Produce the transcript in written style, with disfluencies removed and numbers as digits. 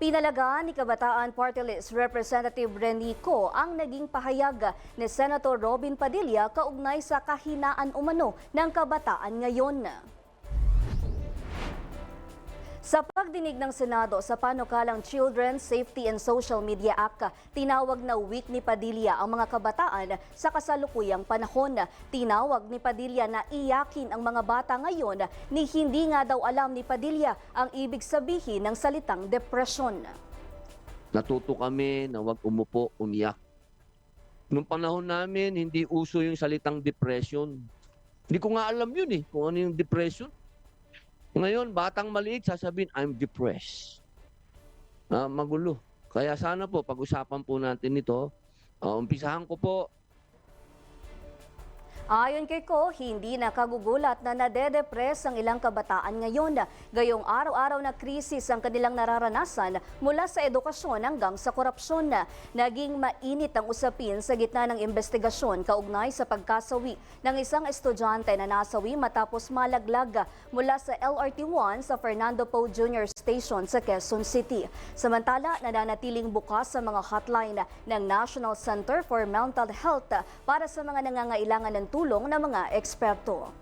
Pinalagaan ni Kabataan Party List Representative Renico ang naging pahayag ni Senator Robin Padilla kaugnay sa kahinaan umano ng kabataan ngayon. Sa pagdinig ng Senado sa panukalang Children's Safety and Social Media Act, tinawag na week ni Padilla ang mga kabataan sa kasalukuyang panahon. Tinawag ni Padilla na iyakin ang mga bata ngayon ni hindi nga daw alam ni Padilla ang ibig sabihin ng salitang depression. Natuto kami na huwag umupo, umiyak. Noong panahon namin, hindi uso yung salitang depression. Hindi ko nga alam yun kung ano yung depression. Ngayon, batang maliit, sasabihin, I'm depressed. Magulo. Kaya sana po, pag-usapan po natin ito. Umpisahan ko po. Ayon kay Ko, hindi nakagugulat na nade-depress ang ilang kabataan ngayon. Gayong araw-araw na krisis ang kanilang nararanasan mula sa edukasyon hanggang sa korupsyon. Naging mainit ang usapin sa gitna ng investigasyon kaugnay sa pagkasawi ng isang estudyante na nasawi matapos malaglag mula sa LRT-1 sa Fernando Poe Jr. Station sa Quezon City. Samantala, nananatiling bukas sa mga hotline ng National Center for Mental Health para sa mga nangangailangan ng tulong ng mga eksperto.